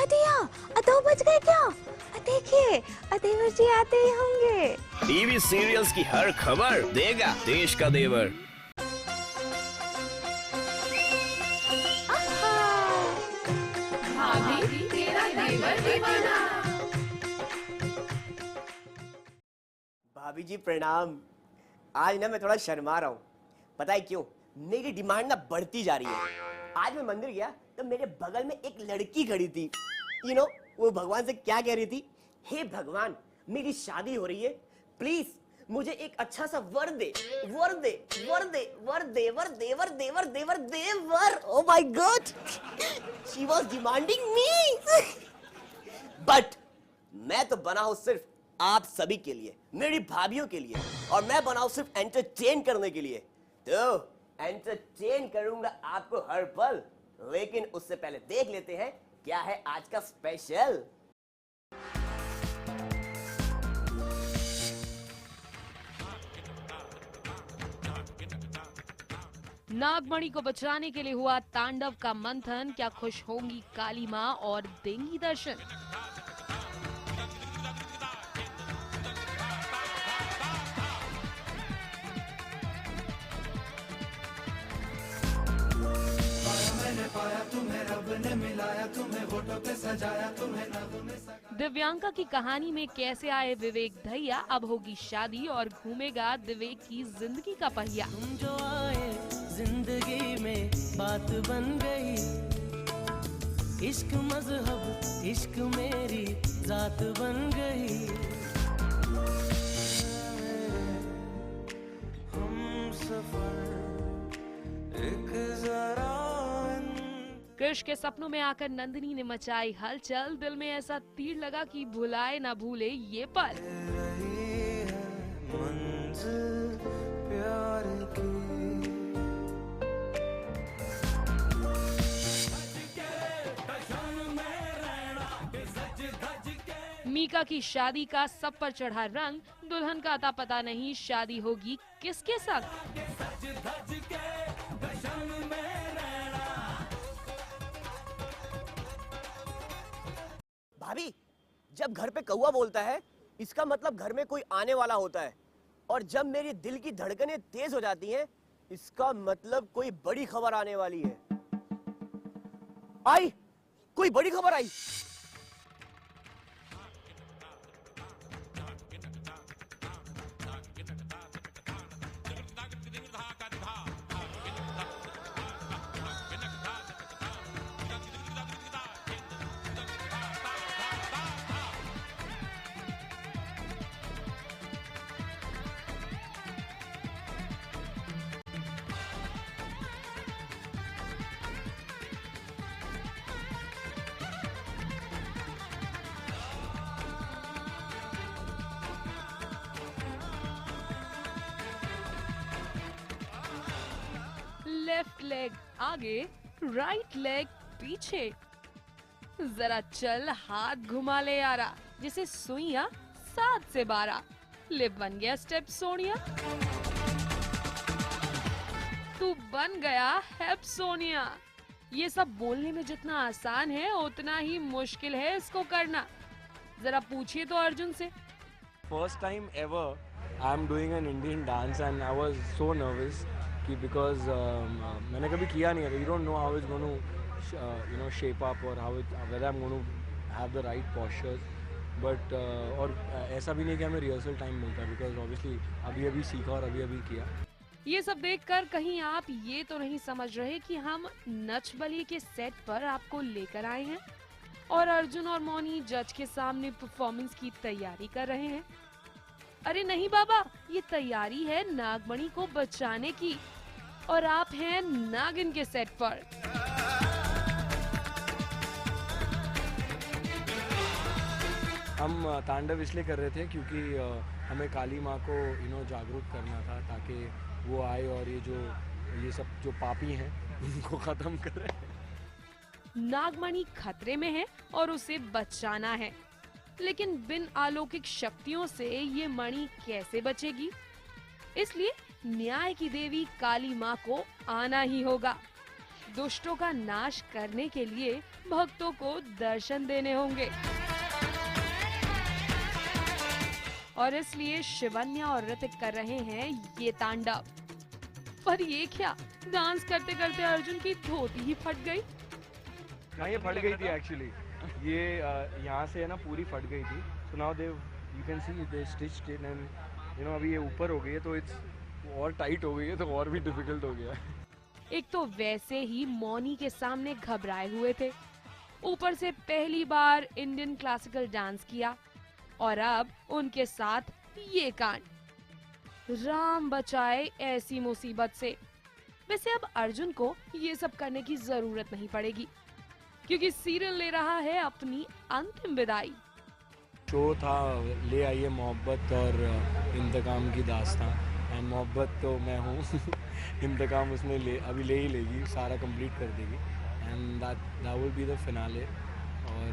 दिया, 2 बज गए क्या? देखिए देवर जी आते ही होंगे। टीवी सीरियल्स की हर खबर देगा देश का देवर। भाभी तेरा देवर दीवाना। भाभी जी प्रणाम। आज ना मैं थोड़ा शर्मा रहा हूँ। पता है क्यों? मेरी डिमांड ना बढ़ती जा रही है। आज मैं मंदिर गया तो मेरे बगल में एक लड़की खड़ी थी। वो भगवान से क्या कह रही थी? हे भगवान, मेरी शादी हो रही है, प्लीज मुझे एक अच्छा सा वर दे, वर दे, वर दे, वर देवर देवर देवर देवर देवर। Oh my god, she was demanding me. But मैं तो बना हूं सिर्फ आप सभी के लिए, मेरी भाभीियों के लिए, और मैं बना हूं सिर्फ एंटरटेन करने के लिए। तो एंटरटेन करूंगा आपको हर पल, लेकिन उससे पहले देख लेते हैं क्या है आज का स्पेशल। नागमणि को बचाने के लिए हुआ तांडव का मंथन। क्या खुश होंगी काली मां और देंगी दर्शन? दिव्यांका की कहानी में कैसे आए विवेक धैया? अब होगी शादी और घूमेगा विवेक की जिंदगी का पहिया। तुम जो आए जिंदगी में बात बन गई, इश्क मजहब इश्क मेरी जात बन गई। हम सफर एक जरा। कृष के सपनों में आकर नंदिनी ने मचाई हलचल। दिल में ऐसा तीर लगा कि भुलाए ना भूले ये पल। प्यार की मीका की शादी का सब पर चढ़ा रंग। दुल्हन का अता पता नहीं, शादी होगी किसके संग? भाभी, जब घर पे कौवा बोलता है इसका मतलब घर में कोई आने वाला होता है, और जब मेरी दिल की धड़कनें तेज हो जाती हैं इसका मतलब कोई बड़ी खबर आने वाली है। आई, कोई बड़ी खबर आई। लेफ्ट लेग आगे, राइट लेग पीछे। जरा चल हाथ घुमा ले यारा, जिसे सुइया 7 से 12। लिप बन गया स्टेप सोनिया, तू बन गया हेप सोनिया। ये सब बोलने में जितना आसान है उतना ही मुश्किल है इसको करना। जरा पूछिए तो अर्जुन से। First time ever I'm doing an Indian dance and I was so nervous because मैंने कभी किया नहीं है। You don't know how it's going to shape up or whether I'm going to have the right postures. But और ऐसा भी नहीं कि हमें रिहर्सल टाइम मिलता है because obviously अभी सीखा और अभी किया। ये सब देखकर कहीं आप ये तो नहीं समझ रहे कि हम नच बलिए के सेट पर आपको लेकर आए हैं और अर्जुन और मौनी जज के सामने परफॉर्मेंस की तैयारी कर रहे हैं? अरे नहीं बाबा, ये तैयारी है नागमणि को बचाने की और आप हैं नागिन के सेट पर। हम तांडव इसलिए कर रहे थे क्योंकि हमें काली माँ को जागरूक करना था ताकि वो आए और ये सब जो पापी हैं उनको खत्म करे। नागमणि खतरे में है और उसे बचाना है, लेकिन बिन अलौकिक शक्तियों से ये मणि कैसे बचेगी? इसलिए न्याय की देवी काली माँ को आना ही होगा। दुष्टों का नाश करने के लिए भक्तों को दर्शन देने होंगे और इसलिए शिवन्या और ऋतिक कर रहे हैं ये तांडव। पर ये क्या, डांस करते करते अर्जुन की धोती ही फट गई। हाँ, ये फट गई थी एक्चुअली। ये यहाँ से है ना पूरी फट गई थी। So now they you can see they stitched it and you know अभी ये ऊपर हो गई है तो इट्स और टाइट हो गई है तो और भी डिफिकल्ट हो गया है। एक तो वैसे ही मौनी के सामने घबराए हुए थे, ऊपर से पहली बार इंडियन क्लासिकल डांस किया और अब उनके साथ ये कांड। राम बचाए ऐसी मुसीबत से। वैसे अब अर्जुन को ये सब करने की जरूरत नहीं पड़ेगी क्योंकि सीरियल ले रहा है अपनी अंतिम विदाई। शो था ले आइए मोहब्बत और इंतकाम की दास्तां, एंड मोहब्बत तो मैं हूँ इंतकाम उसने अभी ले ही लेगी, सारा कंप्लीट कर देगी and that will be the finale और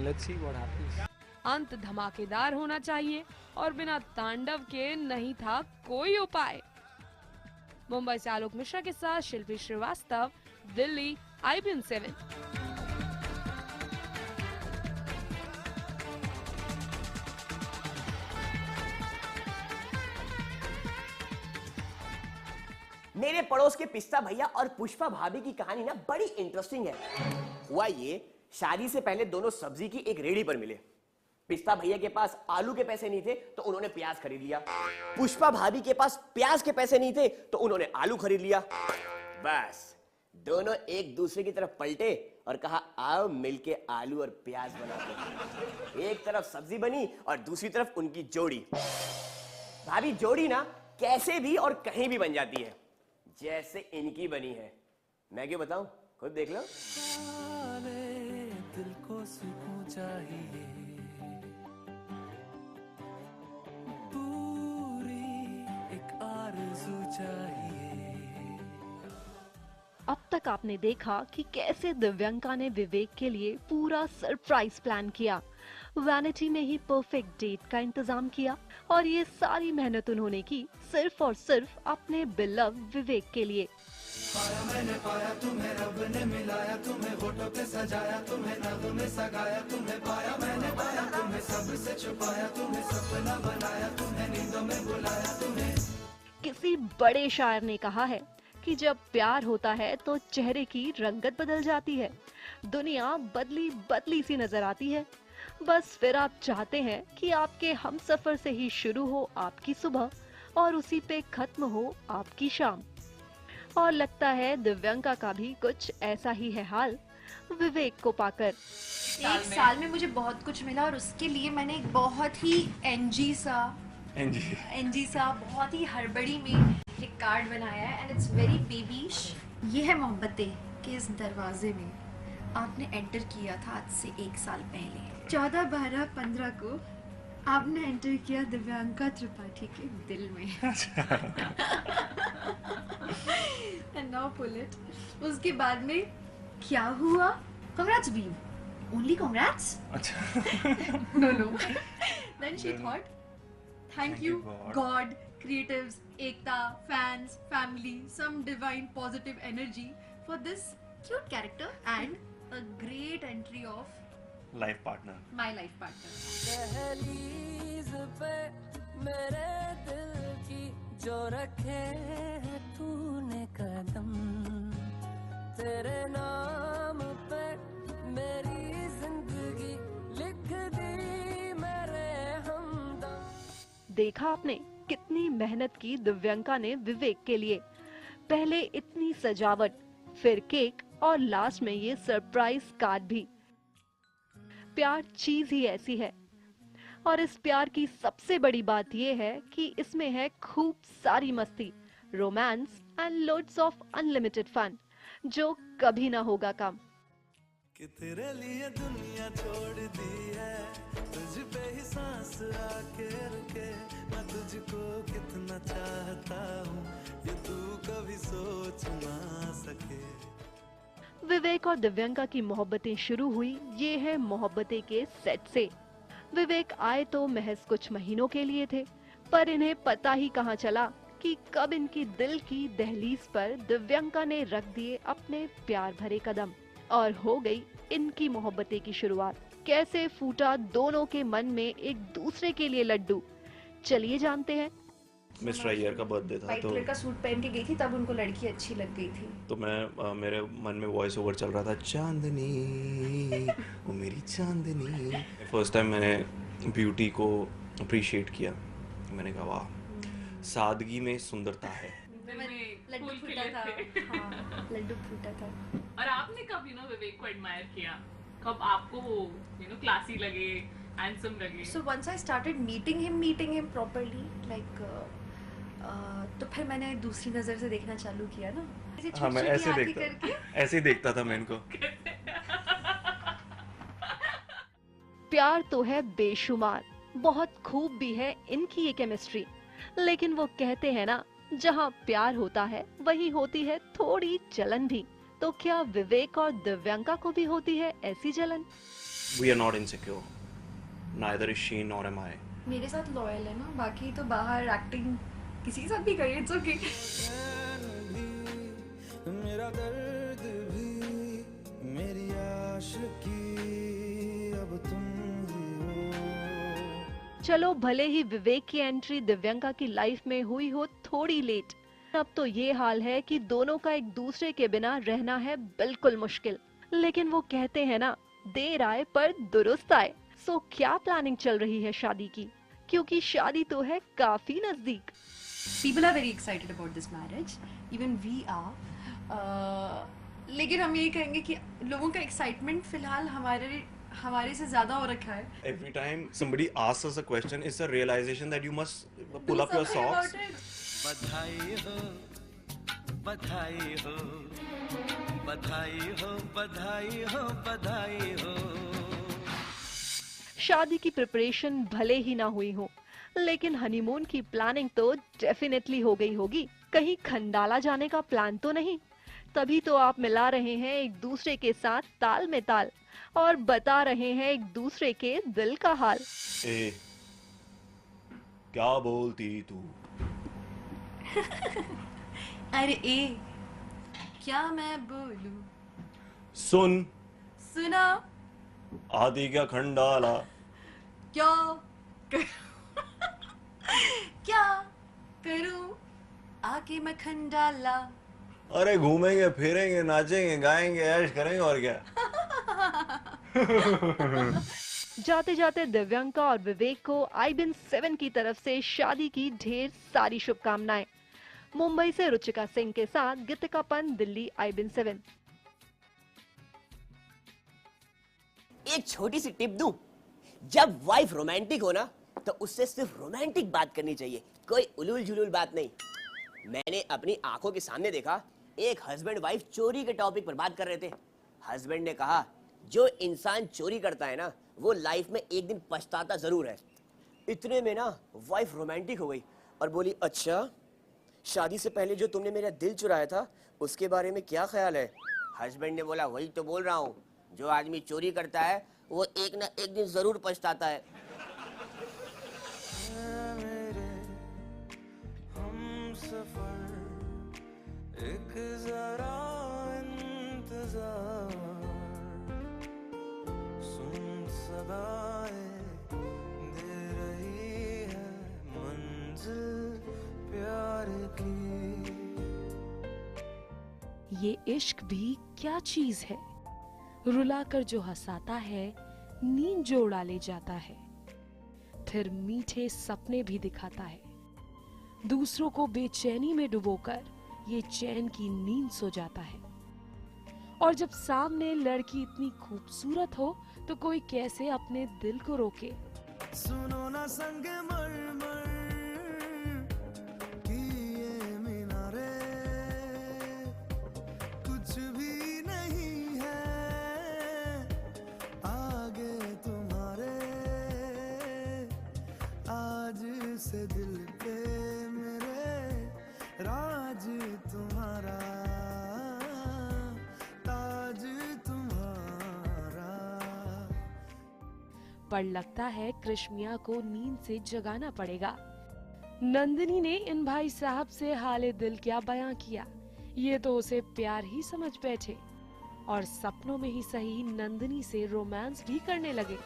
लेट्स सी व्हाट हैपेंस। अंत धमाकेदार होना चाहिए और बिना तांडव के नहीं था कोई उपाय। मुंबई से आलोक मिश्रा के साथ शिल्पी श्रीवास्तव, दिल्ली, IBN 7। मेरे पड़ोस के पिस्ता भैया और पुष्पा भाभी की कहानी ना बड़ी इंटरेस्टिंग है। हुआ ये, शादी से पहले दोनों सब्जी की एक रेडी पर मिले। पिस्ता भैया के पास आलू के पैसे नहीं थे तो उन्होंने प्याज खरीद लिया। पुष्पा भाभी के पास प्याज के पैसे नहीं थे तो उन्होंने आलू खरीद लिया। बस दोनों एक दूसरे की तरफ पलटे और कहा आओ मिलके आलू और प्याज बनाते हैं। एक तरफ सब्जी बनी और दूसरी तरफ उनकी जोड़ी। भाभी जोड़ी ना कैसे भी और कहीं भी बन जाती है, जैसे इनकी बनी है। मैं क्यों बताऊं, खुद देख लो। दिल को सुकून चाहिए, पूरी एक आरज़ू चाहिए। अब तक आपने देखा कि कैसे दिव्यंका ने विवेक के लिए पूरा सरप्राइज प्लान किया, वैनिटी में ही परफेक्ट डेट का इंतजाम किया और ये सारी मेहनत उन्होंने की सिर्फ और सिर्फ अपने बिलव विवेक के लिए। पाया मैंने पाया तुम्हें, रब ने मिलाया तुम्हें, होठों पे सजाया तुम्हें, नग में सगाया तुम्हें। पाया मैंने पाया तुम्हें, सबसे छुपाया तुम्हें, सपना बनाया तुम्हें, नींदों में बुलाया तुम्हें। किसी बड़े शायर ने कहा है कि जब प्यार होता है तो चेहरे की रंगत बदल जाती है, दुनिया बदली बदली सी नजर आती है। बस फिर आप चाहते हैं कि आपके हमसफर से ही शुरू हो आपकी सुबह और उसी पे खत्म हो आपकी शाम। और लगता है दिव्यंका का भी कुछ ऐसा ही है हाल विवेक को पाकर। एक साल में मुझे बहुत कुछ मिला और उसके लिए मैंने एक बहुत ही एनजी सा बहुत ही हड़बड़ी में एक कार्ड बनाया है एंड इट्स वेरी बेबीश। ये है मोहब्बतें के इस दरवाजे में आपने एंटर किया था आज से 1 साल पहले। 14, 12, 15 को आपने एंटर किया दिव्यांका त्रिपाठी के दिल में। And now pull it. उसके बाद में क्या हुआ? Congrats Beam. Only congrats? No. Then she thought, thank you God, creatives, Ekta, fans, family, some divine positive energy for this cute character and a great entry of life partner. My life partner. दहलीज पे मेरे दिल की जो रखे है तूने कदम, तेरे नाम पे मेरी जिंदगी लिख दी मेरे हमदम। देखा आपने कितनी मेहनत की दिव्यंका ने विवेक के लिए। पहले इतनी सजावट, फिर केक और लास्ट में ये सरप्राइज कार्ड भी। प्यार चीज ही ऐसी है और इस प्यार की सबसे बड़ी बात ये है कि इसमें है खूब सारी मस्ती, romance and loads of unlimited fun जो कभी ना होगा कम। कि तेरे लिए दुनिया छोड़ दी है, तुझ पे ही सांस आके रुके, मैं तुझको कितना चाहता हूँ ये तू कभी सोच ना सके। विवेक और दिव्यंका की मोहब्बतें शुरू हुई ये है मोहब्बतें के सेट से। विवेक आए तो महज कुछ महीनों के लिए थे, पर इन्हें पता ही कहाँ चला कि कब इनकी दिल की दहलीज पर दिव्यंका ने रख दिए अपने प्यार भरे कदम और हो गई इनकी मोहब्बतें की शुरुआत। कैसे फूटा दोनों के मन में एक दूसरे के लिए लड्डू, चलिए जानते हैं। मिस्टर अय्यर का बर्थडे था व्हाइट तो कलर का सूट पहन के गई थी, तब उनको लड़की अच्छी लग गई थी। तो मैं मेरे मन में वॉइस ओवर चल रहा था, चांदनी वो मेरी चांदनी। फर्स्ट टाइम मैंने ब्यूटी को अप्रिशिएट किया। मैंने कहा वाह, सादगी में सुंदरता है। लड्डू फूटा था। हाँ, लड्डू फूटा था। और आपने कब विवेक को एडमायर किया? कब आपको वो क्लासी लगे, हैंडसम लगे? So once I started meeting him properly, like तो फिर मैंने दूसरी नजर से देखना चालू किया ना। हाँ, मैं ऐसे ही देखता था मैं इनको। प्यार तो है बेशुमार, बहुत खूब भी है इनकी ये केमिस्ट्री, लेकिन वो कहते हैं ना, जहाँ प्यार होता है वहीं होती है थोड़ी जलन भी। तो क्या विवेक और दिव्यंका को भी होती है ऐसी जलन? We are not insecure. Neither is she nor am I. मेरे साथ लॉयल है ना, बाकी तो बाहर एक्टिंग किसी के साथ भी करिए, इट्स ओके। मेरा दर्द भी, मेरी आशिकी अब तुम ही हो। चलो भले ही विवेक की एंट्री दिव्यंका की लाइफ में हुई हो थोड़ी लेट, अब तो ये हाल है कि दोनों का एक दूसरे के बिना रहना है बिल्कुल मुश्किल। लेकिन वो कहते हैं ना, देर आए पर दुरुस्त आए। सो क्या प्लानिंग चल रही है शादी की, क्योंकि शादी तो है काफी नजदीक। People are very excited about this marriage, even we are. लेकिन हम यही कहेंगे कि लोगों का एक्साइटमेंट फिलहाल हमारे से ज्यादा हो रखा है। Every time somebody asks us a question, it's a realization that you must pull up your socks. बधाई हो, बधाई हो, बधाई हो, बधाई हो, बधाई हो। शादी की प्रिपरेशन भले ही ना हुई हो, लेकिन हनीमून की प्लानिंग तो डेफिनेटली हो गई होगी। कहीं खंडाला जाने का प्लान तो नहीं? तभी तो आप मिला रहे हैं एक दूसरे के साथ ताल में ताल और बता रहे हैं एक दूसरे के दिल का हाल। ए, क्या बोलती तू? अरे ए, क्या मैं बोलूं? सुन, सुना? आदि क्या खंडाला? क्या क्या करूं आके मैं खंडाला? अरे घूमेंगे, फिरेंगे, नाचेंगे, गाएंगे, ऐश करेंगे और क्या। जाते जाते दिव्यंका और विवेक को आईबिन 7 की तरफ से शादी की ढेर सारी शुभकामनाएं। मुंबई से रुचिका सिंह के साथ गीतिका पंत, दिल्ली, आईबिन 7। एक छोटी सी टिप दूं, जब वाइफ रोमांटिक हो ना, तो उससे सिर्फ रोमांटिक बात करनी चाहिए, कोई उलूल जुलूल बात नहीं। मैंने अपनी आंखों के सामने देखा, एक हस्बैंड वाइफ चोरी के टॉपिक पर बात कर रहे थे। हस्बैंड ने कहा, जो इंसान चोरी करता है ना, वो लाइफ में एक दिन पछताता जरूर है। इतने में ना वाइफ रोमांटिक हो गई और बोली, अच्छा शादी से पहले जो तुमने मेरा दिल चुराया था उसके बारे में क्या ख्याल है? हस्बैंड ने बोला, वही तो बोल रहा हूँ, जो आदमी चोरी करता है वो एक ना एक दिन जरूर पछताता है। हम सफर एक जरा इंतजार, सुन सदाएं दे रही है मंजिल प्यार की। ये इश्क भी क्या चीज है, रुलाकर जो हंसाता है, नींद जो उड़ा ले जाता है, फिर मीठे सपने भी दिखाता है। दूसरों को बेचैनी में डुबोकर ये चैन की नींद सो जाता है। और जब सामने लड़की इतनी खूबसूरत हो तो कोई कैसे अपने दिल को रोके। सुनो ना संग मरमर की ये मीनारे, कुछ भी नहीं है आगे तुम्हारे, आज से दिल पे मेरे राज तुम्हारा, ताज तुम्हारा। पर लगता है कृष्मिया को नींद से जगाना पड़ेगा। नंदिनी ने इन भाई साहब से हाले दिल क्या बयां किया, ये तो उसे प्यार ही समझ बैठे और सपनों में ही सही नंदिनी से रोमांस भी करने लगे।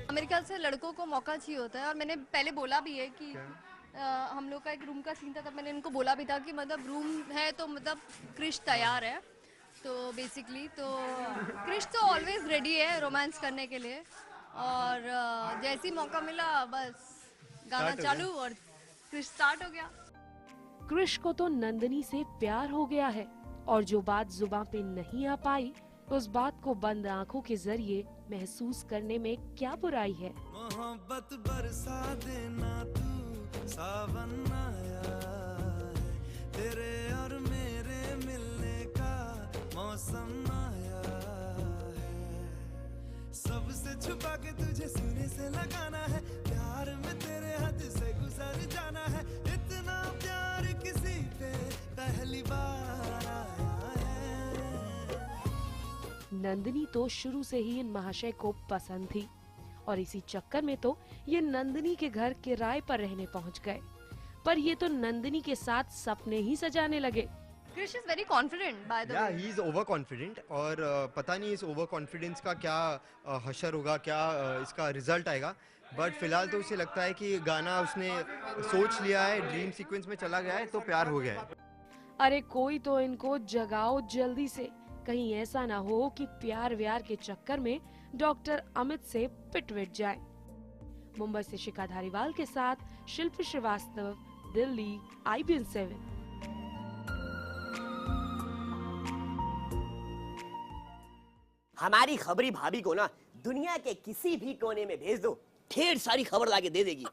मेरे ख्याल से लड़कों को मौका चाहिए होता है और मैंने पहले बोला भी है कि हम लोग का एक रूम का सीन था, तब मैंने इनको बोला भी था कि मतलब रूम है तो मतलब क्रिश तैयार है, तो बेसिकली तो क्रिश तो ऑलवेज रेडी है रोमांस करने के लिए और जैसे ही मौका मिला बस गाना चालू और क्रिश स्टार्ट हो गया। क्रिश को तो नंदिनी से प्यार हो गया है और जो बात जुबान पे नहीं आ पाई उस बात को बंद आंखों के जरिए महसूस करने में क्या बुराई है। मोहब्बत बरसा देना तू सावन आया है, तेरे और मेरे मिलने का मौसम आया है, सबसे छुपा के तुझे सीने से लगाना है, प्यार में तेरे हद से गुजर जाना है, इतना प्यार किसी पे पहली बार आया है। नंदिनी तो शुरू से ही इन महाशय को पसंद थी और इसी चक्कर में तो ये नंदिनी के घर किराए पर रहने पहुंच गए, पर ये तो नंदिनी के साथ सपने ही सजाने लगे। Krish is very confident by the way. Yeah, he is overconfident और पता नहीं इस ओवर कॉन्फिडेंस का क्या हशर होगा, क्या इसका रिजल्ट आएगा, बट फिलहाल तो उसे लगता है कि गाना उसने सोच लिया है, ड्रीम सीक्वेंस में चला गया है तो प्यार हो गया है। अरे कोई तो इनको जगाओ जल्दी से, कहीं ऐसा ना हो कि प्यार व्यार के चक्कर में डॉक्टर अमित से पिटविट जाए। मुंबई से शिखा धारीवाल के साथ शिल्पी श्रीवास्तव, दिल्ली, IBN 7। हमारी खबरी भाभी को ना दुनिया के किसी भी कोने में भेज दो, ढेर सारी खबर लाके दे देगी।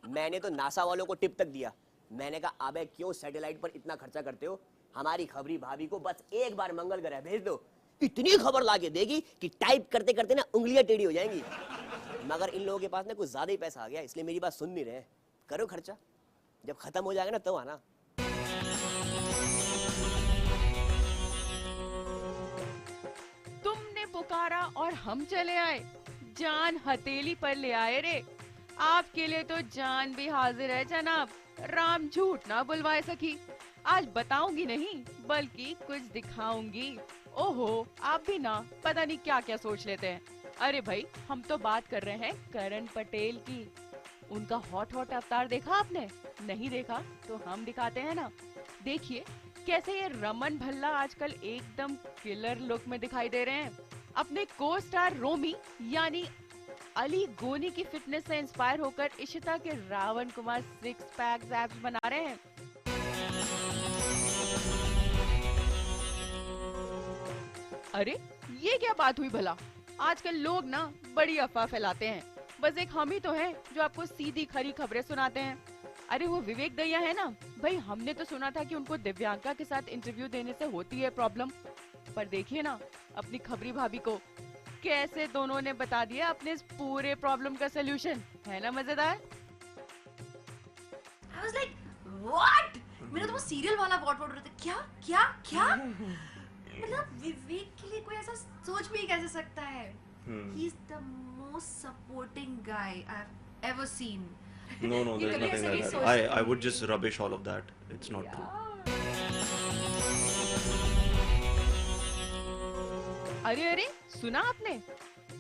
मैंने तो नासा वालों को टिप तक दिया, मैंने कहा अबे क्यों सैटेलाइट पर इतना खर्चा करते हो, हमारी खबरी भाभी को बस एक बार मंगल ग्रह भेज दो, इतनी खबर लाके देगी कि टाइप करते करते ना उंगलियां टेढ़ी हो जाएंगी। मगर इन लोगों के पास ना कुछ ज्यादा ही पैसा आ गया, इसलिए मेरी बात सुन नहीं रहे। करो खर्चा, जब खत्म हो जाएगा ना तो आना। तुमने पुकारा और हम चले आए, जान हथेली पर ले आए रे। आपके लिए तो जान भी हाजिर है जनाब, राम झूठ ना बुलवाए सकी। आज बताऊंगी नहीं बल्कि कुछ दिखाऊंगी। ओहो, आप भी ना पता नहीं क्या क्या सोच लेते हैं। अरे भाई, हम तो बात कर रहे हैं करण पटेल की। उनका हॉट हॉट अवतार देखा आपने? नहीं देखा तो हम दिखाते हैं ना। देखिए कैसे ये रमन भल्ला आजकल एकदम किलर लुक में दिखाई दे रहे हैं। अपने को स्टार रोमी यानी अली गोनी की फिटनेस से इंस्पायर होकर इशिता के रावण कुमार 6 पैक एब्स बना रहे हैं। अरे ये क्या बात हुई भला? आजकल लोग ना बड़ी अफवाह फैलाते हैं, बस एक हम ही तो हैं जो आपको सीधी खरी खबरें सुनाते हैं। अरे वो विवेक दहिया है ना भाई, हमने तो सुना था कि उनको दिव्यांका के साथ इंटरव्यू देने से होती है प्रॉब्लम, पर देखिए ना अपनी खबरी भाभी को कैसे दोनों ने बता दिया अपने इस पूरे प्रॉब्लम का सोल्यूशन। है ना मजेदार? I was like, what? मेरा तो वो सीरियल वाला वॉट वॉट रहता, क्या क्या क्या? मतलब विवेक के लिए कोई ऐसा सोच भी कैसे सकता है? He is the most supporting guy I've ever seen. No, there's nothing like that. I would just rubbish all of that. It's not true. अरे सुना आपने?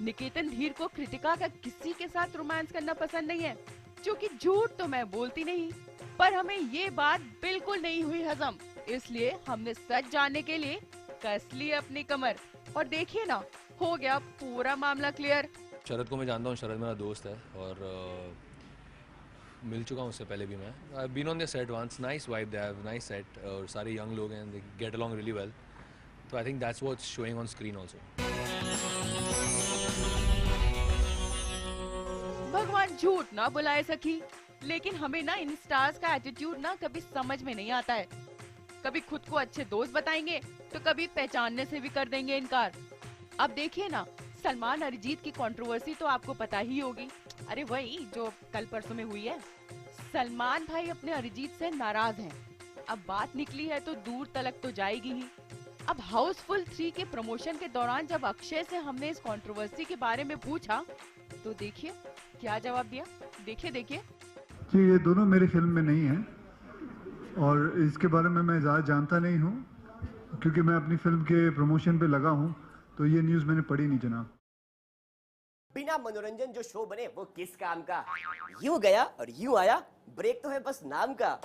निकेतन धीर को कृतिका का किसी के साथ रोमांस करना पसंद नहीं है, क्योंकि झूठ तो मैं बोलती नहीं, पर हमें ये बात बिल्कुल नहीं हुई हजम, इसलिए हमने सच जानने के लिए कस ली अपनी कमर और देखिए ना हो गया पूरा मामला क्लियर। शरद को मैं जानता हूँ, शरद मेरा दोस्त है और मिल चुका हूँ उससे पहले भी मैं। I've been on their set once, nice vibe they have, nice set और सारे young लोग हैं, they get along really well. So I think that's what's showing on screen also. भगवान झूठ ना बुलाए सकी, लेकिन हमें ना इन स्टार्स का एटीट्यूड ना कभी समझ में नहीं आता है। कभी खुद को अच्छे दोस्त बताएंगे तो कभी पहचानने से भी कर देंगे इनकार। अब देखिए ना, सलमान अरिजीत की कंट्रोवर्सी तो आपको पता ही होगी। अरे वही जो कल परसों में हुई है। सलमान भाई अपने अरिजीत से नाराज हैं। अब बात निकली है तो दूर तलक तो जाएगी ही। अब हाउसफुल 3 के प्रमोशन के दौरान जब अक्षय से हमने इस कंट्रोवर्सी के बारे में पूछा तो देखिए क्या जवाब दिया। देखिए जी, ये दोनों मेरी फिल्म में नहीं है और इसके बारे में मैं ज़्यादा जानता नहीं हूँ क्योंकि मैं अपनी फिल्म के प्रमोशन पे लगा हूँ, तो ये न्यूज़ मैंने पढ़ी नहीं जनाब। बिना मनोरंजन जो शो बने वो किस काम का। यूं गया और यूं आया, ब्रेक तो है बस नाम का।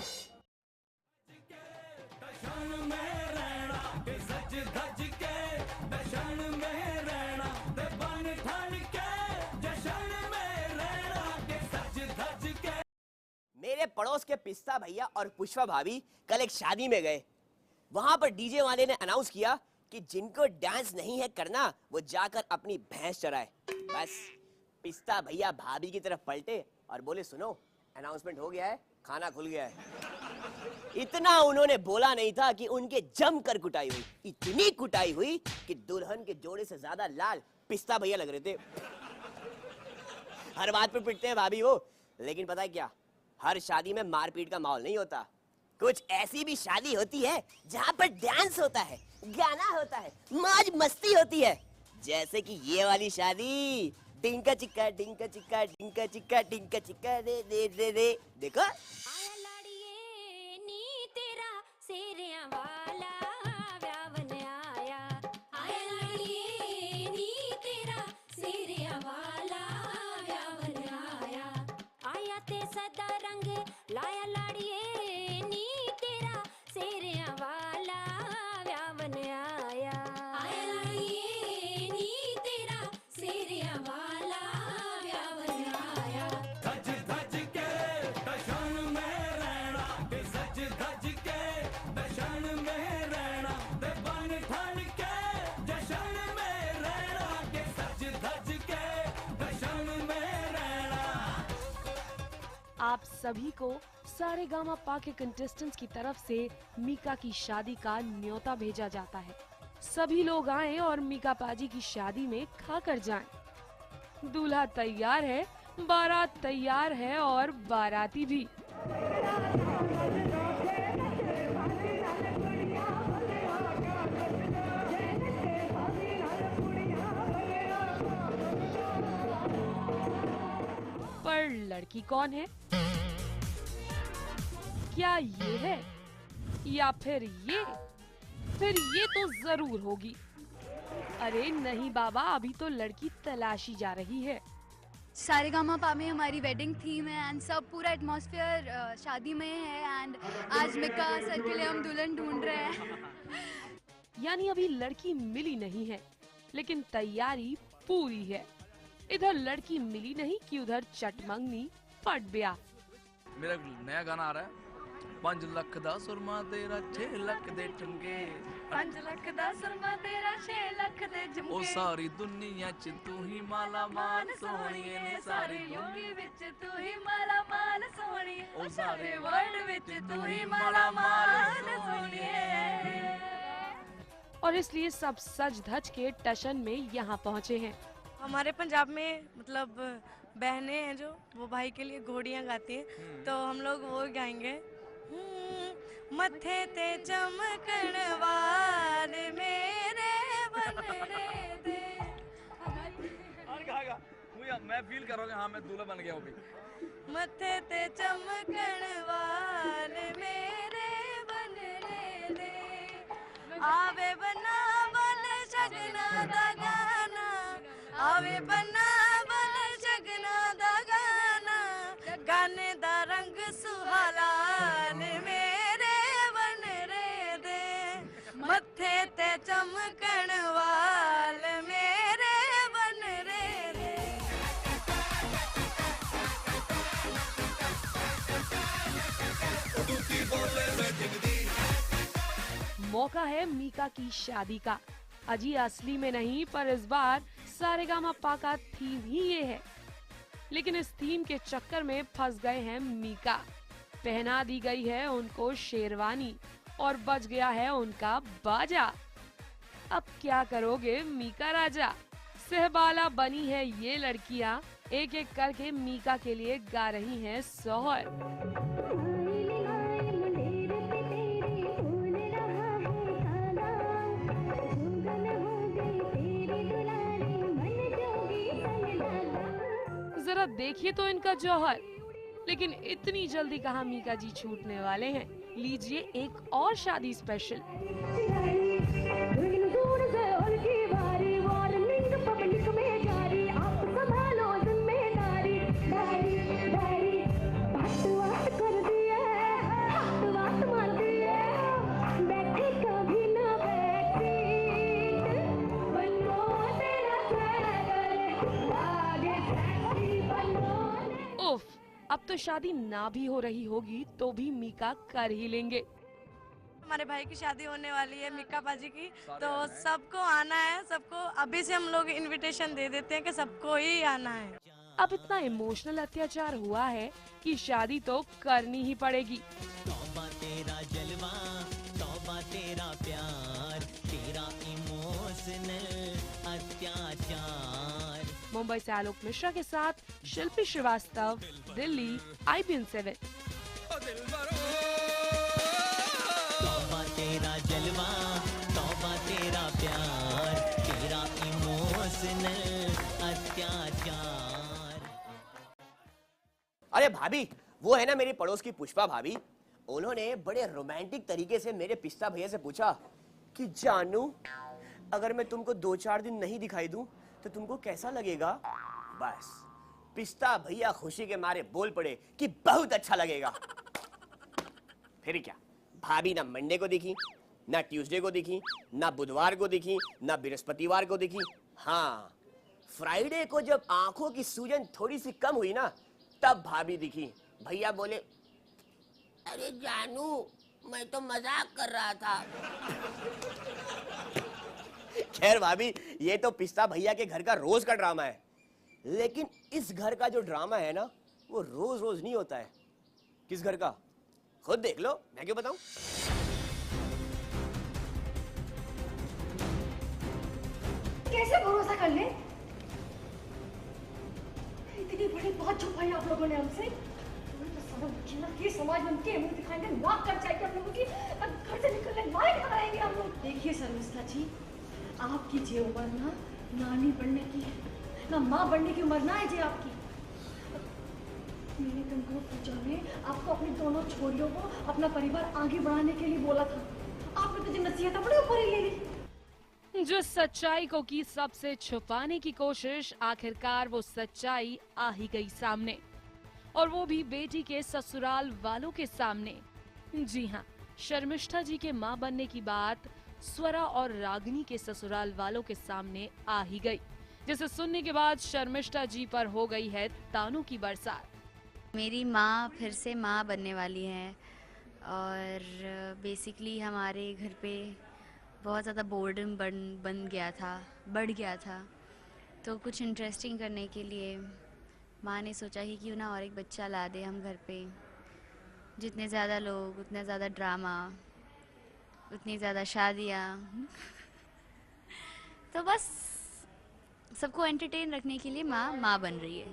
मेरे पड़ोस के पिस्ता भैया और पुष्पा भाभी कल एक शादी में गए। वहां पर डीजे वाले ने अनाउंस किया कि जिनको डांस नहीं है करना वो जाकर अपनी भैंस चराए। बस पिस्ता भैया भाभी की तरफ पलटे और बोले, सुनो अनाउंसमेंट हो गया है, खाना खुल गया है। इतना उन्होंने बोला नहीं था कि उनके जमकर कुटाई हुई। इतनी कुटाई हुई कि दुल्हन के जोड़े से ज्यादा लाल पिस्ता भैया लग रहे थे। हर बात पे पिटते हैं भाभी वो, लेकिन पता है क्या, हर शादी में मारपीट का माहौल नहीं होता। कुछ ऐसी भी शादी होती है जहाँ पर डांस होता है, गाना होता है, मौज मस्ती होती है। जैसे कि ये वाली शादी, डिंका चिक्का डिंका चिक्का डिंका चिक्का डिंका चिक्का रे रे रे रे। देखो आप सभी को सारेगामापा के कंटेस्टेंट्स की तरफ से मीका की शादी का न्योता भेजा जाता है। सभी लोग आएं और मीका पाजी की शादी में खाकर जाएं। दूल्हा तैयार है, बारात तैयार है और बाराती भी। पर लड़की कौन है? क्या ये है या फिर ये? फिर ये तो जरूर होगी। अरे नहीं बाबा, अभी तो लड़की तलाशी जा रही है। सारेगामापा में हमारी वेडिंग थीम है एंड सब पूरा एटमॉस्फेयर शादी में है एंड आज मिका सर के लिए हम दुल्हन ढूंढ रहे हैं। यानी अभी लड़की मिली नहीं है, लेकिन तैयारी पूरी है। इधर लड़की मिली नहीं कि उधर चटमंगनी पट ब्याह। मेरा नया गाना आ रहा है, 5 ਲੱਖ ਦਾ ਸੁਰਮਾ ਤੇਰਾ 6 ਲੱਖ ਦੇ ਠੰਗੇ, 5 ਲੱਖ ਦਾ ਸੁਰਮਾ ਤੇਰਾ 6 ਲੱਖ ਦੇ ਝੁਮਕੇ, ਉਹ ਸਾਰੀ ਦੁਨੀਆ ਚ ਤੂੰ ਹੀ ਮਾਲਾ ਮਾਲ ਸੋਹਣੀਏ ਨੇ, ਸਾਰੀ ਯੂਪੀ ਵਿੱਚ ਤੂੰ ਹੀ ਮਾਲਾ ਮਾਲ ਸੋਹਣੀਏ, ਉਹ ਸਾਰੇ वर्ल्ड ਵਿੱਚ तू ही माला माल सोहणीए। और इसलिए सब सज धज के टशन में यहाँ पहुँचे हैं। हमारे पंजाब में मतलब बहनें हैं जो वो भाई के लिए घोड़ियाँ गाती हैं, तो हम लोग वो गाएंगे। मथे ते चमकण वाले मेरे बन रे दे। मैं फील कर रहा हूँ, हाँ मैं दूल्हा बन गया हूँ अभी। मथे ते चमकण वाले मेरे बन रे दे, आवे बना बल शगना दा गाना, आवे बना बल शगना दा गाना, गाने दा रंग सुहाना मेरे बन रे दे, मथे ते चमकण वाल मेरे बन रे दे। मौका है मीका की शादी का। अजी असली में नहीं, पर इस बार सारेगामापा का थीम ही ये है। लेकिन इस थीम के चक्कर में फंस गए हैं मीका। पहना दी गई है उनको शेरवानी और बज गया है उनका बाजा। अब क्या करोगे मीका राजा? सहबाला बनी है ये लड़कियां, एक एक करके मीका के लिए गा रही हैं सोहर। जरा देखिए तो इनका जौहर, लेकिन इतनी जल्दी कहाँ मीका जी छूटने वाले हैं। लीजिए एक और शादी स्पेशल। उफ, अब तो शादी ना भी हो रही होगी तो भी मीका कर ही लेंगे। हमारे भाई की शादी होने वाली है मिक्का पाजी की, तो सबको आना है। सबको अभी से हम लोग इनविटेशन दे देते हैं कि सबको ही आना है। अब इतना इमोशनल अत्याचार हुआ है कि शादी तो करनी ही पड़ेगी। तौबा तेरा जलवा, तौबा तेरा प्यार, तेरा इमोशनल अत्याचार। मुंबई से आलोक मिश्रा के साथ शिल्पी श्रीवास्तव, दिल्ली, IBN 7। तौबा तेरा जलवा, तौबा तेरा प्यार, तेरा इमोशनल अत्याचार। अरे भाभी, वो है ना मेरी पड़ोस की पुष्पा भाभी, उन्होंने बड़े रोमांटिक तरीके से मेरे पिस्ता भैया से पूछा कि जानू, अगर मैं तुमको 2-4 दिन नहीं दिखाई दूं तो तुमको कैसा लगेगा? बस पिस्ता भैया खुशी के मारे बोल पड़े कि बहुत अच्छा लगेगा। फिर क्या, भाभी ना मंडे को दिखी, ना ट्यूसडे को दिखी, ना बुधवार को दिखी, ना बृहस्पतिवार को दिखी। हाँ, फ्राइडे को जब आंखों की सूजन थोड़ी सी कम हुई ना, तब भाभी दिखी। भैया बोले, अरे जानू, मैं तो मजाक कर रहा था। खैर भाभी, ये तो पिस्ता भैया के घर का रोज का ड्रामा है, लेकिन इस घर का जो ड्रामा है ना, वो रोज रोज नहीं होता है। किस घर का, खुद देख लो, मैं क्यों बताऊं। कैसे भरोसा कर ले? इतनी बड़ी बात छुपाई आप लोगों ने हमसे। ये समाज में उनके मुंह दिखाएंगे, नाक कट जाएगी हम लोगों की, घर से निकलने लायक कराएंगे हम लोग। देखिए शर्मिष्ठा जी, आपकी जे उम्र ना नानी बनने की है, ना माँ बनने की उम्र ना है जी आपकी। मैंने तुमको पूछा में आपको अपनी दोनों छोरियों को अपना परिवार आगे बढ़ाने के लिए बोला था, आपने तो जो नसीहत अपने ऊपर ही ले ली। जो सच्चाई को की सबसे छुपाने की कोशिश, आखिरकार वो सच्चाई आ ही गई सामने, और वो भी बेटी के ससुराल वालों के सामने। जी हाँ, शर्मिष्ठा जी के मां बनने की बात स्वरा और रागिनी के ससुराल वालों के सामने आ ही गई, जिसे सुनने के बाद शर्मिष्ठा जी पर हो गई है तानों की बरसात। मेरी माँ फिर से माँ बनने वाली है, और बेसिकली हमारे घर पे बहुत ज़्यादा बोर्डम बढ़ गया था। तो कुछ इंटरेस्टिंग करने के लिए माँ ने सोचा ही क्यों ना और एक बच्चा ला दे हम घर पे। जितने ज़्यादा लोग उतना ज़्यादा ड्रामा, उतनी ज़्यादा शादियाँ। तो बस सबको एंटरटेन रखने के लिए माँ बन रही है।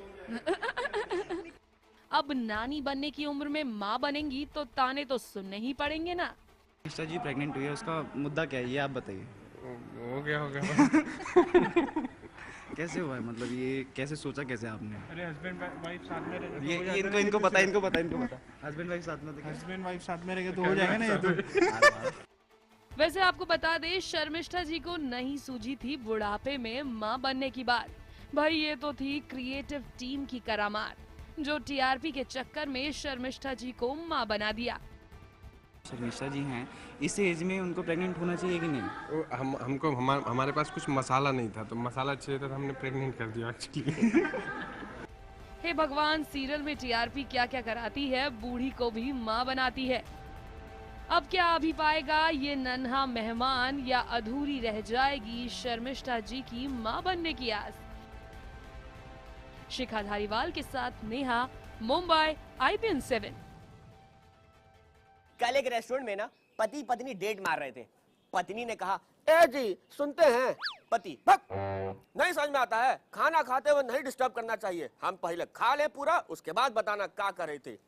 अब नानी बनने की उम्र में माँ बनेंगी तो ताने तो सुनने ही पड़ेंगे ना। शर्मिष्ठा जी प्रेग्नेंट हुई है, उसका मुद्दा क्या है ये आप बताइए। हो गया कैसे हुआ है, मतलब ये कैसे सोचा, कैसे आपने? अरे हस्बैंड वाइफ साथ में रहे, ये इनको पता हस्बैंड वाइफ साथ में रहेंगे तो हो जाएगा ना ये तो। वैसे आपको बता दे, शर्मिष्ठा जी को नहीं सूझी थी बुढ़ापे में मां बनने की बात। भाई ये तो थी क्रिएटिव टीम की करामात, जो टीआरपी के चक्कर में शर्मिष्ठा जी को मां बना दिया। शर्मिष्ठा जी हैं, इस एज में उनको प्रेग्नेंट होना चाहिए कि नहीं? हमारे पास कुछ मसाला नहीं था, तो मसाला चाहिए था तो हमने प्रेग्नेंट कर दिया एक्चुअली। हे भगवान, सीरियल में टीआरपी क्या क्या कराती है, बूढ़ी को भी मां बनाती है। अब क्या अभी पाएगा ये नन्हा मेहमान, या अधूरी रह जाएगी शर्मिष्ठा जी की मां बनने की आस। शिखा धारीवाल के साथ नेहा, मुंबई, IBN 7। कल एक रेस्टोरेंट में ना पति पत्नी डेट मार रहे थे। पत्नी ने कहा, ए जी सुनते हैं पति भक नहीं समझ में आता है, खाना खाते हुए नहीं डिस्टर्ब करना चाहिए, हम पहले खा ले पूरा उसके बाद बताना क्या कर रही थी।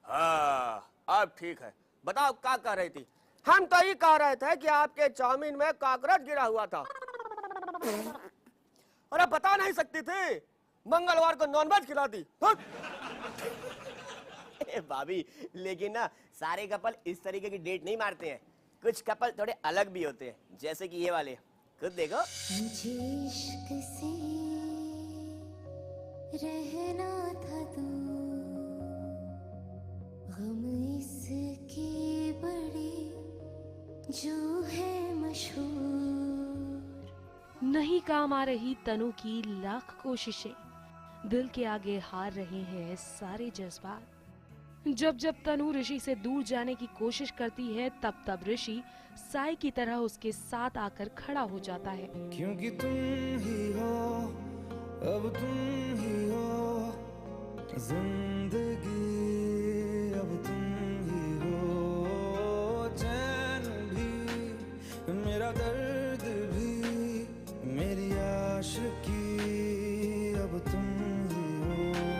हाँ अब ठीक है, बताओ क्या कर रही थी। हम तो ये कह रहे थे कि आपके चाउमीन में कॉकरोच गिरा हुआ था। और आप बता नहीं सकती थी, मंगलवार को नॉनवेज खिलाती। भाभी लेकिन ना सारे कपल इस तरीके की डेट नहीं मारते हैं, कुछ कपल थोड़े अलग भी होते हैं, जैसे कि ये वाले खुद देखो। मुझे इश्क से रहना था तो गम इसके बड़े जो है मशहूर। नहीं काम आ रही तनु की लाख कोशिशें, दिल के आगे हार रहे हैं सारे जज्बात। जब जब तनु ऋषि से दूर जाने की कोशिश करती है तब तब ऋषि साई की तरह उसके साथ आकर खड़ा हो जाता है। क्योंकि तुम ही हो, अब तुम ही हो जिंदगी, अब तुम ही हो चैन भी, मेरा दर्द भी, मेरी आशिकी, अब तुम ही हो।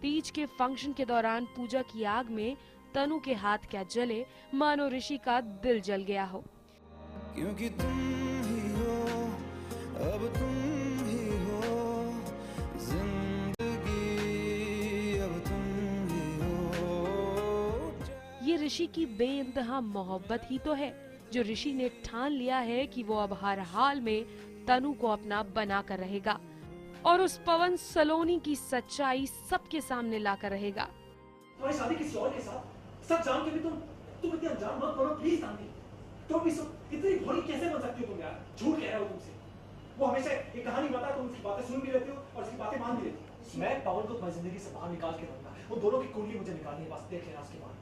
तीज के फंक्शन के दौरान पूजा की आग में तनु के हाथ क्या जले मानो ऋषि का दिल जल गया हो। क्योंकि तुम ही हो, अब तुम ही हो जिंदगी, अब तुम ही हो। ये ऋषि की बेइंतहा मोहब्बत ही तो है जो ऋषि ने ठान लिया है कि वो अब हर हाल में तनु को अपना बना कर रहेगा और उस पवन सलोनी की सच्चाई सबके सामने लाकर रहेगा। तुम्हारी शादी किसी और के साथ, सब जान के भी तुम इतनी अनजान मत बनो प्लीज शांति। तुम इतनी भोली कैसे बन सकती हो तुम यार, झूठ कह रहे हो तुमसे। वो हमेशा एक कहानी बताता है, तुम उसकी बातें सुन भी लेते हो और उसकी बातें मान भी लेती हो। मैं पवन को तुम्हारी जिंदगी से बाहर निकाल के दूंगा, उन दोनों की कुंडली मुझे निकालनी है, बस देख लेना उसके बाद।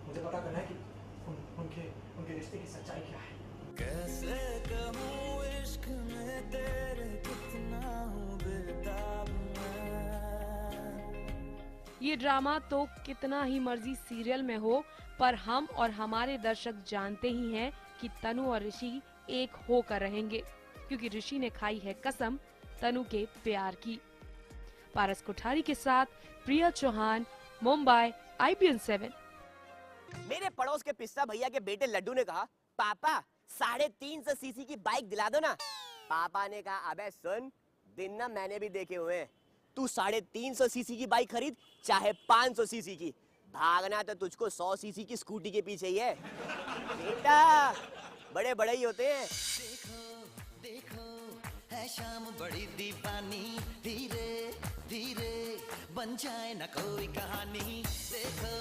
मुझे पता करना है कि उनके रिश्ते की सच्चाई क्या है। कैसे कहूँ इश्क में तेरे कितना हूँ बेताब मैं। ये ड्रामा तो कितना ही मर्जी सीरियल में हो, पर हम और हमारे दर्शक जानते ही हैं कि तनु और ऋषि एक होकर रहेंगे, क्योंकि ऋषि ने खाई है कसम तनु के प्यार की। पारस कोठारी के साथ प्रिया चौहान, मुंबई, IBN 7। मेरे पड़ोस के पिस्ता भैया के बेटे लड्डू ने कहा, पापा 350 सीसी की बाइक दिला दो ना। पापा ने कहा, अबे सुन, दिन ना मैंने भी देखे हुए हैं, तू 350 सीसी की बाइक खरीद चाहे 500 सीसी की, भागना तो तुझको 100 सीसी की स्कूटी के पीछे ही है। बेटा बड़े बड़े ही होते हैं। देखो देखो है शाम बड़ी दीवानी, धीरे धीरे बन जाए ना कोई कहानी। देखो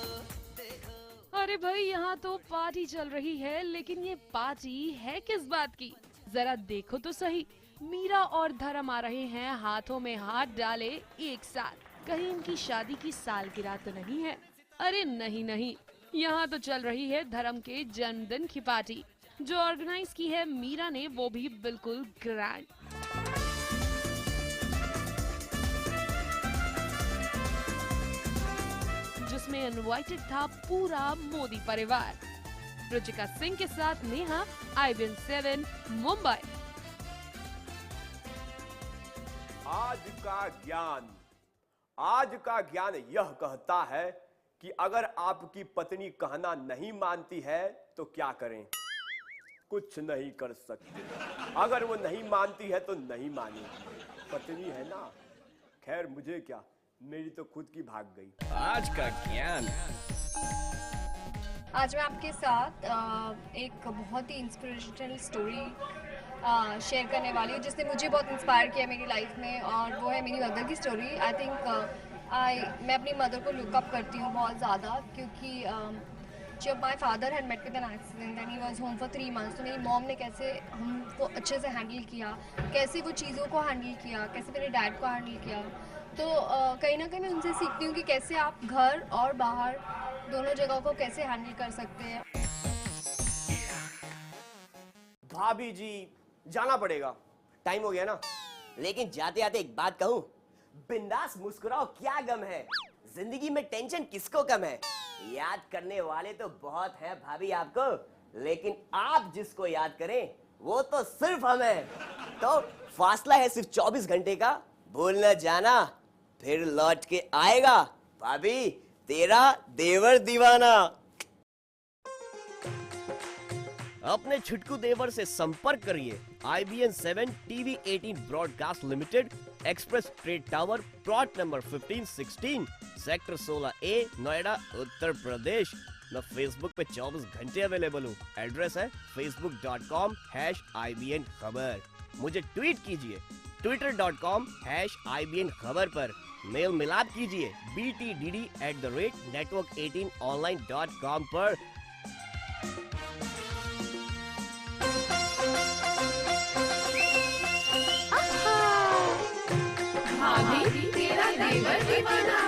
देखो। अरे भाई यहाँ तो पार्टी चल रही है, लेकिन ये पार्टी है किस बात की? जरा देखो तो सही, मीरा और धर्म आ रहे हैं हाथों में हाथ डाले एक साथ। कहीं इनकी शादी की सालगिरह तो नहीं है? अरे नहीं नहीं, यहाँ तो चल रही है धर्म के जन्मदिन की पार्टी, जो ऑर्गेनाइज की है मीरा ने, वो भी बिल्कुल ग्रैंड। जिसमें इनवाइटेड था पूरा मोदी परिवार। रुचिका सिंह के साथ नेहा, IBN 7 मुंबई। आज का ज्ञान यह कहता है कि अगर आपकी पत्नी कहना नहीं मानती है तो क्या करें? कुछ नहीं कर सकते। अगर वो नहीं मानती है तो नहीं माने, पत्नी है ना। खैर मुझे क्या, मेरी तो खुद की भाग गई। आज का ज्ञान। आज मैं आपके साथ एक बहुत ही इंस्पिरेशनल स्टोरी शेयर करने वाली हूँ, जिसने मुझे बहुत इंस्पायर किया मेरी लाइफ में, और वो है मेरी मदर की स्टोरी। आई थिंक मैं अपनी मदर को लुकअप करती हूँ बहुत ज़्यादा, क्योंकि जब my father had met with an accident and he was home for 3 months, तो मेरी मॉम ने कैसे हमको अच्छे से हैंडल किया, कैसे वो चीज़ों को हैंडल किया, कैसे मेरे डैड को हैंडल किया। तो कहीं ना कहीं मैं उनसे सीखती हूँ कि कैसे आप घर और बाहर दोनों जगह को कैसे हैंडल कर सकते हैं। भाभी जी जाना पड़ेगा, टाइम हो गया ना। लेकिन जाते आते एक बात कहूँ, बिंदास मुस्कुराओ, क्या गम है, जिंदगी में टेंशन किसको कम है। याद करने वाले तो बहुत हैं भाभी आपको, लेकिन आप जिसको याद करें वो तो सिर्फ हम हैं। तो फासला है सिर्फ 24 घंटे का, भूल न जाना, फिर लौट के आएगा भाभी तेरा देवर दीवाना। अपने छुटकू देवर से संपर्क करिए। IBN 7 TV 18 broadcast limited, express trade tower, plot number 1516, sector 16A, Noida, Uttar Pradesh. मैं फेसबुक पे 24 घंटे अवेलेबल हूँ। एड्रेस है facebook.com/IBN खबर। मुझे ट्वीट कीजिए twitter.com/IBN खबर पर। मेल मिलाप कीजिए btdd@network18online.com पर। भाभी तेरा देवर दीवाना।